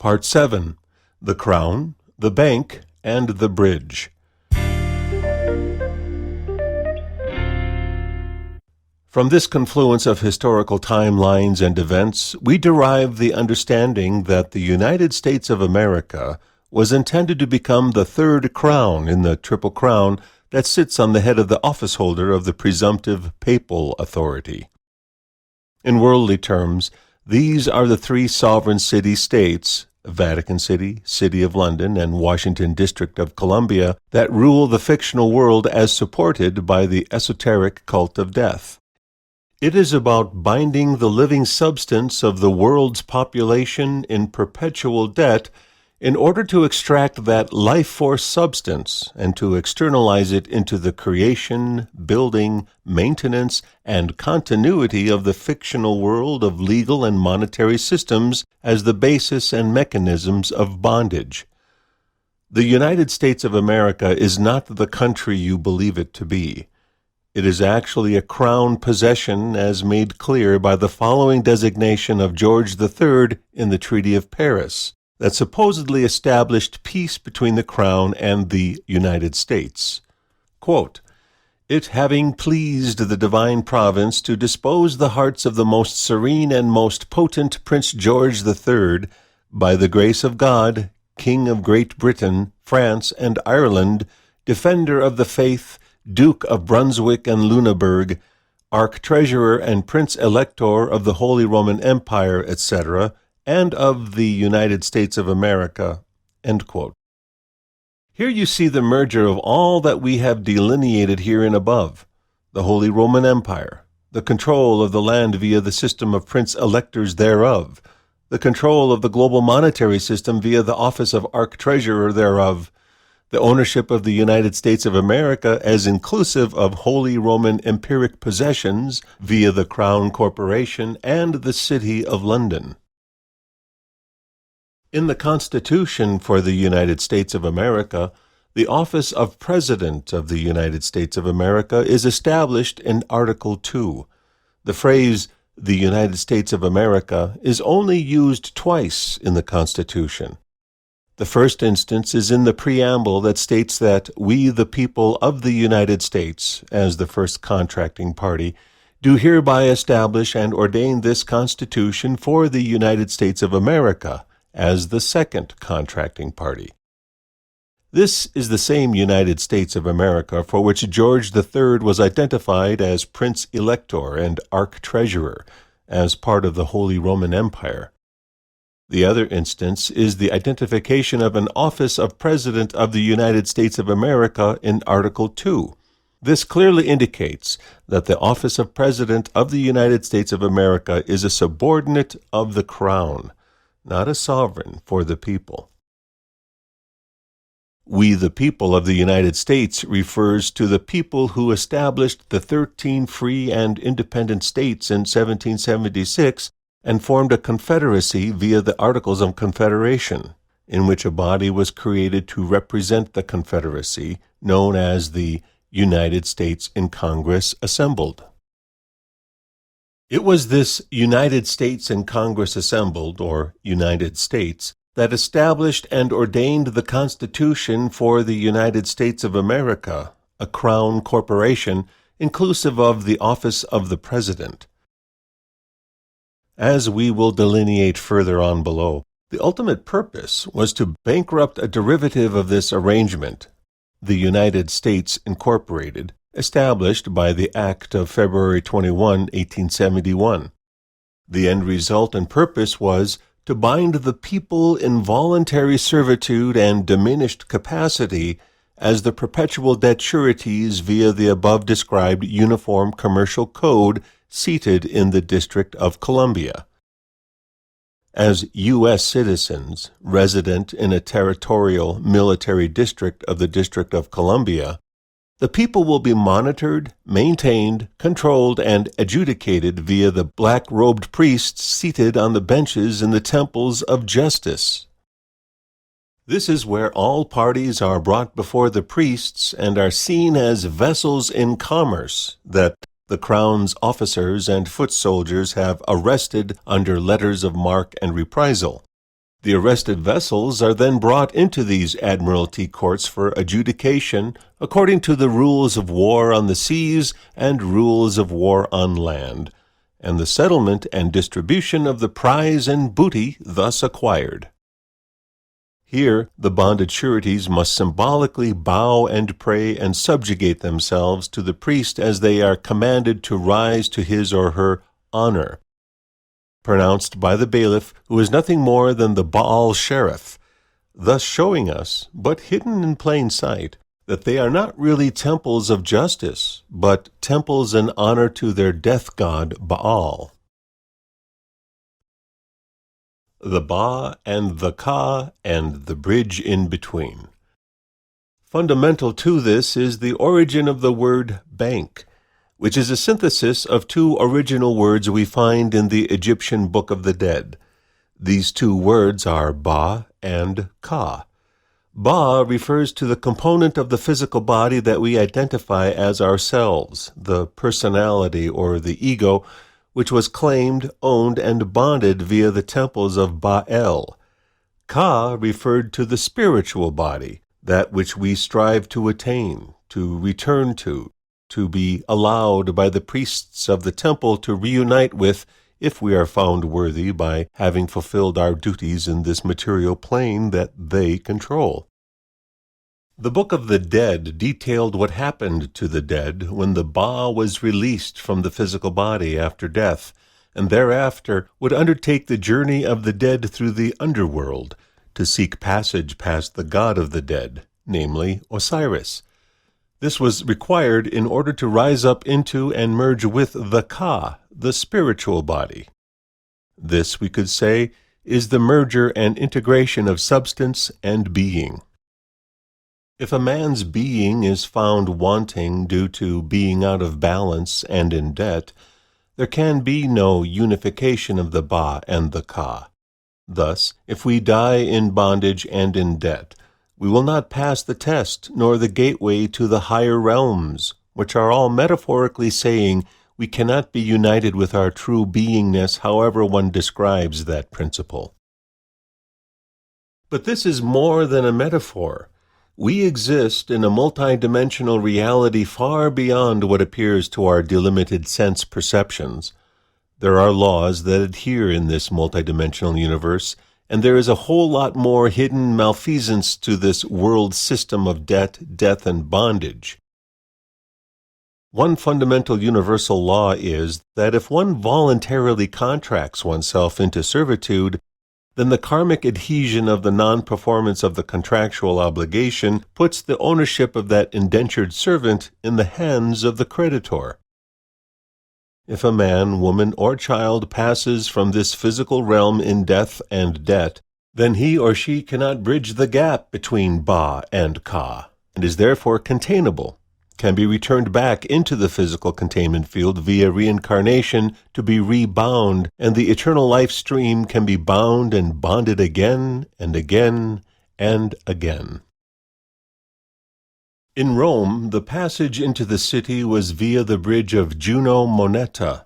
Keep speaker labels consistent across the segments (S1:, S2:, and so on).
S1: Part 7. The Crown, the Bank, and the Bridge. From this confluence of historical timelines and events, we derive the understanding that the United States of America was intended to become the third crown in the Triple Crown that sits on the head of the officeholder of the presumptive papal authority. In worldly terms, these are the three sovereign city-states, Vatican City, City of London, and Washington District of Columbia, that rule the fictional world as supported by the esoteric cult of death. It is about binding the living substance of the world's population in perpetual debt in order to extract that life force substance and to externalize it into the creation, building, maintenance, and continuity of the fictional world of legal and monetary systems as the basis and mechanisms of bondage. The United States of America is not the country you believe it to be. It is actually a crown possession as made clear by the following designation of George III in the Treaty of Paris, that supposedly established peace between the Crown and the United States. Quote, "It having pleased the divine province to dispose the hearts of the most serene and most potent Prince George III, by the grace of God, King of Great Britain, France, and Ireland, Defender of the Faith, Duke of Brunswick and Lüneburg, Arch-Treasurer and Prince-Elector of the Holy Roman Empire, etc., and of the United States of America." End quote. Here you see the merger of all that we have delineated herein above: the Holy Roman Empire, the control of the land via the system of prince-electors thereof, the control of the global monetary system via the office of Arch-Treasurer thereof, the ownership of the United States of America as inclusive of Holy Roman Empiric possessions via the Crown Corporation and the City of London. In the Constitution for the United States of America, the office of President of the United States of America is established in Article 2. The phrase, "the United States of America," is only used twice in the Constitution. The first instance is in the preamble that states that "we, the people of the United States," as the first contracting party, "do hereby establish and ordain this Constitution for the United States of America," as the second contracting party. This is the same United States of America for which George III was identified as Prince-Elector and Arch-Treasurer, as part of the Holy Roman Empire. The other instance is the identification of an office of President of the United States of America in Article 2. This clearly indicates that the office of President of the United States of America is a subordinate of the Crown, not a sovereign for the people. "We, the people of the United States," refers to the people who established the 13 free and independent states in 1776 and formed a confederacy via the Articles of Confederation, in which a body was created to represent the confederacy, known as the United States in Congress Assembled. It was this United States in Congress Assembled, or United States, that established and ordained the Constitution for the United States of America, a crown corporation inclusive of the office of the President. As we will delineate further on below, the ultimate purpose was to bankrupt a derivative of this arrangement, the United States Incorporated, established by the Act of February 21, 1871. The end result and purpose was to bind the people in voluntary servitude and diminished capacity as the perpetual debt sureties via the above-described Uniform Commercial Code seated in the District of Columbia. As U.S. citizens resident in a territorial military district of the District of Columbia, the people will be monitored, maintained, controlled, and adjudicated via the black-robed priests seated on the benches in the temples of justice. This is where all parties are brought before the priests and are seen as vessels in commerce that the Crown's officers and foot soldiers have arrested under letters of marque and reprisal. The arrested vessels are then brought into these Admiralty courts for adjudication according to the rules of war on the seas and rules of war on land, and the settlement and distribution of the prize and booty thus acquired. Here, the bonded sureties must symbolically bow and pray and subjugate themselves to the priest as they are commanded to rise to his or her honor, pronounced by the bailiff, who is nothing more than the Baal Sheriff, thus showing us, but hidden in plain sight, that they are not really temples of justice, but temples in honor to their death god Baal. The Ba and the Ka and the bridge in between. Fundamental to this is the origin of the word bank, which is a synthesis of two original words we find in the Egyptian Book of the Dead. These two words are Ba and Ka. Ba refers to the component of the physical body that we identify as ourselves, the personality or the ego, which was claimed, owned, and bonded via the temples of Baal. Ka referred to the spiritual body, that which we strive to attain, to return to be allowed by the priests of the temple to reunite with, if we are found worthy by having fulfilled our duties in this material plane that they control. The Book of the Dead detailed what happened to the dead when the Ba was released from the physical body after death, and thereafter would undertake the journey of the dead through the underworld to seek passage past the god of the dead, namely Osiris. This was required in order to rise up into and merge with the Ka, the spiritual body. This, we could say, is the merger and integration of substance and being. If a man's being is found wanting due to being out of balance and in debt, there can be no unification of the Ba and the Ka. Thus, if we die in bondage and in debt, we will not pass the test nor the gateway to the higher realms, which are all metaphorically saying we cannot be united with our true beingness, however one describes that principle. But this is more than a metaphor. We exist in a multidimensional reality far beyond what appears to our delimited sense perceptions. There are laws that adhere in this multidimensional universe, and there is a whole lot more hidden malfeasance to this world system of debt, death, and bondage. One fundamental universal law is that if one voluntarily contracts oneself into servitude, then the karmic adhesion of the non-performance of the contractual obligation puts the ownership of that indentured servant in the hands of the creditor. If a man, woman, or child passes from this physical realm in death and debt, then he or she cannot bridge the gap between Ba and Ka, and is therefore containable, can be returned back into the physical containment field via reincarnation to be rebound, and the eternal life stream can be bound and bonded again and again and again. In Rome, the passage into the city was via the bridge of Juno Moneta.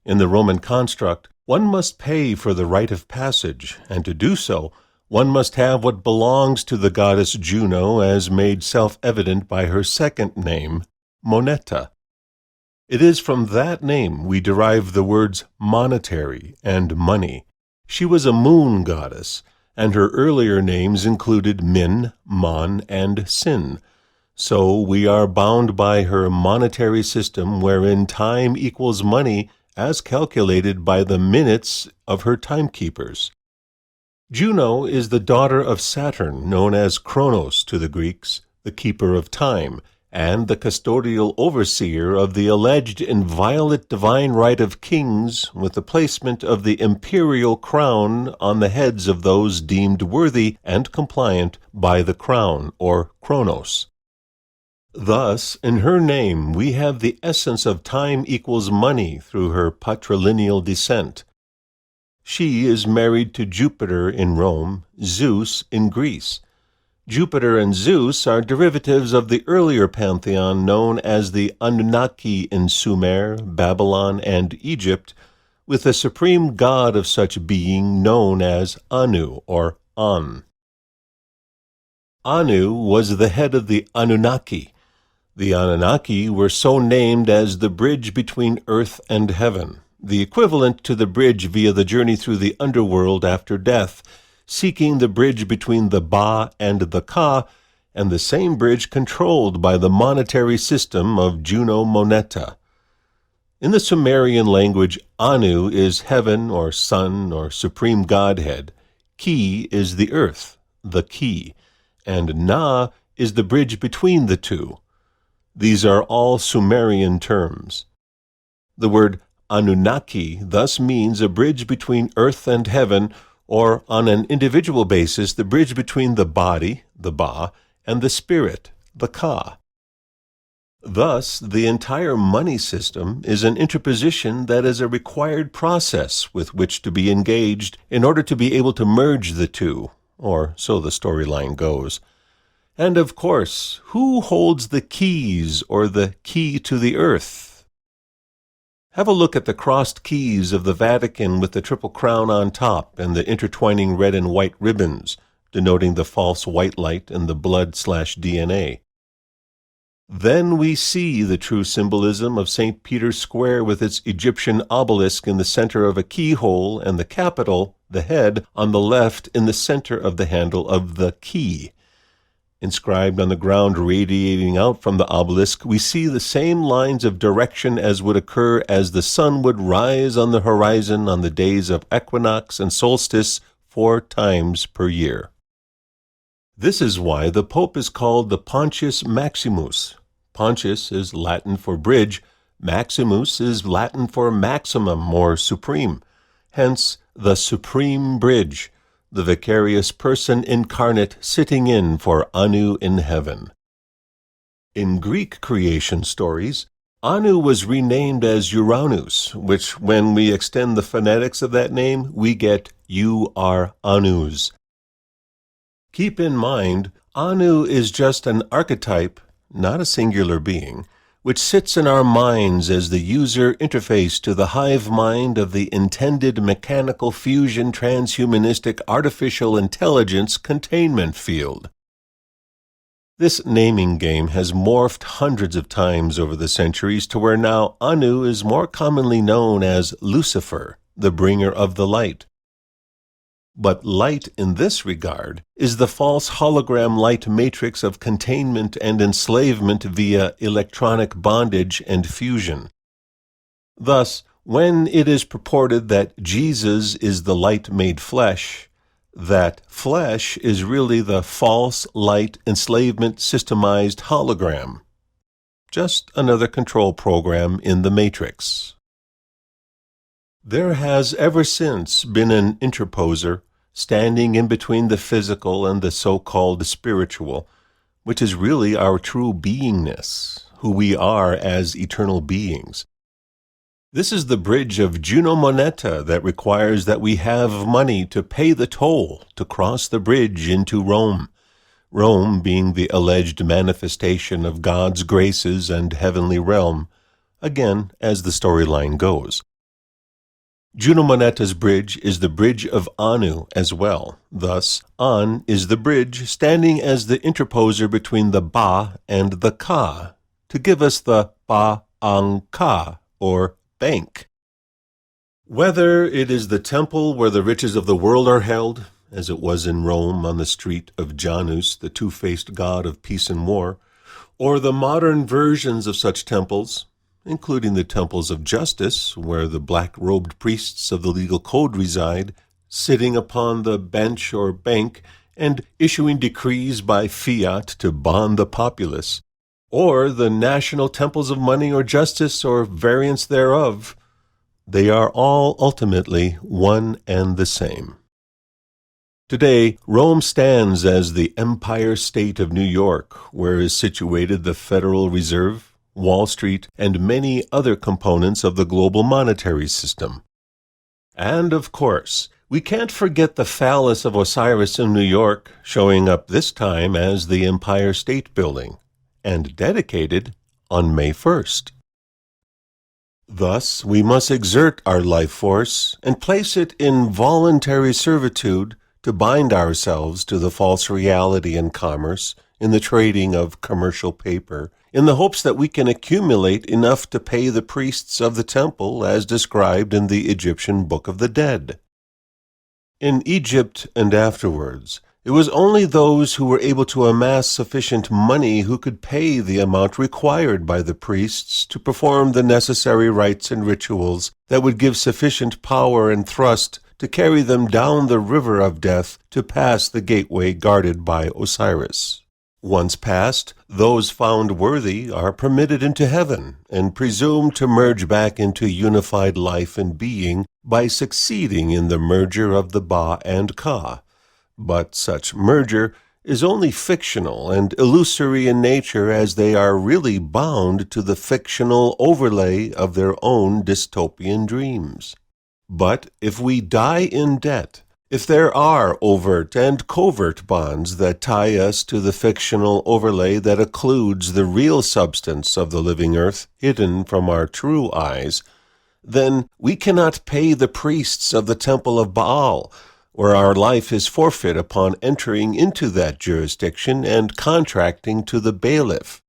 S1: In the Roman construct, one must pay for the right of passage, and to do so, one must have what belongs to the goddess Juno as made self-evident by her second name, Moneta. It is from that name we derive the words monetary and money. She was a moon goddess, and her earlier names included Min, Mon, and Sin. So we are bound by her monetary system wherein time equals money as calculated by the minutes of her timekeepers. Juno is the daughter of Saturn, known as Kronos to the Greeks, the keeper of time, and the custodial overseer of the alleged inviolate divine right of kings with the placement of the imperial crown on the heads of those deemed worthy and compliant by the crown, or Kronos. Thus, in her name, we have the essence of time equals money through her patrilineal descent. She is married to Jupiter in Rome, Zeus in Greece. Jupiter and Zeus are derivatives of the earlier pantheon known as the Anunnaki in Sumer, Babylon, and Egypt, with the supreme god of such being known as Anu or An. Anu was the head of the Anunnaki. The Anunnaki were so named as the bridge between earth and heaven, the equivalent to the bridge via the journey through the underworld after death, seeking the bridge between the Ba and the Ka, and the same bridge controlled by the monetary system of Juno Moneta. In the Sumerian language, Anu is heaven or sun or supreme godhead, Ki is the earth, the key, and Na is the bridge between the two. These are all Sumerian terms. The word Anunnaki thus means a bridge between earth and heaven, or on an individual basis, the bridge between the body, the Ba, and the spirit, the Ka. Thus, the entire money system is an interposition that is a required process with which to be engaged in order to be able to merge the two, or so the storyline goes. And of course, who holds the keys or the key to the earth? Have a look at the crossed keys of the Vatican with the triple crown on top and the intertwining red and white ribbons, denoting the false white light and the blood/DNA. Then we see the true symbolism of St. Peter's Square with its Egyptian obelisk in the center of a keyhole and the capital, the head, on the left in the center of the handle of the key. Inscribed on the ground radiating out from the obelisk, we see the same lines of direction as would occur as the sun would rise on the horizon on the days of equinox and solstice 4 times per year. This is why the Pope is called the Pontius Maximus. Pontius is Latin for bridge, Maximus is Latin for maximum or supreme, hence the supreme bridge, the vicarious person incarnate sitting in for Anu in heaven. In Greek creation stories, Anu was renamed as Uranus, which when we extend the phonetics of that name, we get You are Anus. Keep in mind, Anu is just an archetype, not a singular being, which sits in our minds as the user interface to the hive mind of the intended mechanical fusion transhumanistic artificial intelligence containment field. This naming game has morphed hundreds of times over the centuries to where now Anu is more commonly known as Lucifer, the bringer of the light. But light in this regard is the false hologram light matrix of containment and enslavement via electronic bondage and fusion. Thus, when it is purported that Jesus is the light made flesh, that flesh is really the false light enslavement systemized hologram. Just another control program in the matrix. There has ever since been an interposer standing in between the physical and the so-called spiritual, which is really our true beingness, who we are as eternal beings. This is the bridge of Juno Moneta that requires that we have money to pay the toll to cross the bridge into Rome, Rome being the alleged manifestation of God's graces and heavenly realm, again as the storyline goes. Juno Moneta's bridge is the bridge of Anu as well. Thus, An is the bridge standing as the interposer between the Ba and the Ka, to give us the Ba-ang-ka, or bank. Whether it is the temple where the riches of the world are held, as it was in Rome on the street of Janus, the two-faced god of peace and war, or the modern versions of such temples, including the temples of justice, where the black-robed priests of the legal code reside, sitting upon the bench or bank and issuing decrees by fiat to bond the populace, or the national temples of money or justice or variants thereof, they are all ultimately one and the same. Today, Rome stands as the Empire State of New York, where is situated the Federal Reserve, Wall Street, and many other components of the global monetary system. And, of course, we can't forget the phallus of Osiris in New York, showing up this time as the Empire State Building, and dedicated on May 1st. Thus, we must exert our life force and place it in voluntary servitude to bind ourselves to the false reality in commerce, in the trading of commercial paper, in the hopes that we can accumulate enough to pay the priests of the temple as described in the Egyptian Book of the Dead. In Egypt and afterwards, it was only those who were able to amass sufficient money who could pay the amount required by the priests to perform the necessary rites and rituals that would give sufficient power and thrust to carry them down the river of death to pass the gateway guarded by Osiris. Once passed, those found worthy are permitted into heaven and presumed to merge back into unified life and being by succeeding in the merger of the Ba and Ka. But such merger is only fictional and illusory in nature, as they are really bound to the fictional overlay of their own dystopian dreams. But if we die in debt, if there are overt and covert bonds that tie us to the fictional overlay that occludes the real substance of the living earth hidden from our true eyes, then we cannot pay the priests of the temple of Baal, where our life is forfeit upon entering into that jurisdiction and contracting to the bailiff.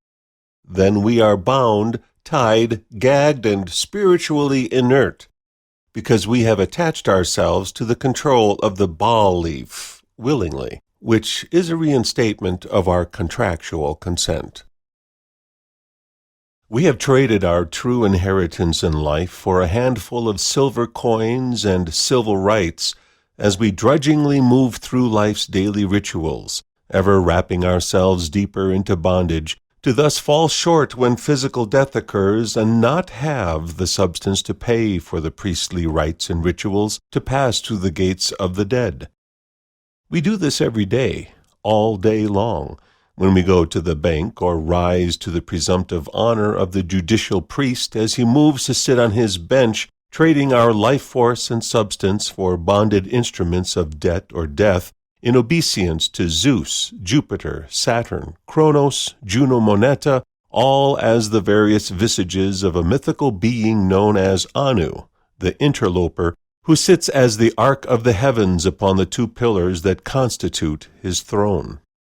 S1: Then we are bound, tied, gagged, and spiritually inert, because we have attached ourselves to the control of the Baal leaf, willingly, which is a reinstatement of our contractual consent. We have traded our true inheritance in life for a handful of silver coins and civil rights, as we drudgingly move through life's daily rituals, ever wrapping ourselves deeper into bondage, to thus fall short when physical death occurs and not have the substance to pay for the priestly rites and rituals to pass through the gates of the dead. We do this every day, all day long, when we go to the bank or rise to the presumptive honor of the judicial priest as he moves to sit on his bench, trading our life force and substance for bonded instruments of debt or death in obeisance to Zeus, Jupiter, Saturn, Kronos, Juno Moneta, all as the various visages of a mythical being known as Anu, the interloper, who sits as the ark of the heavens upon the two pillars that constitute his throne.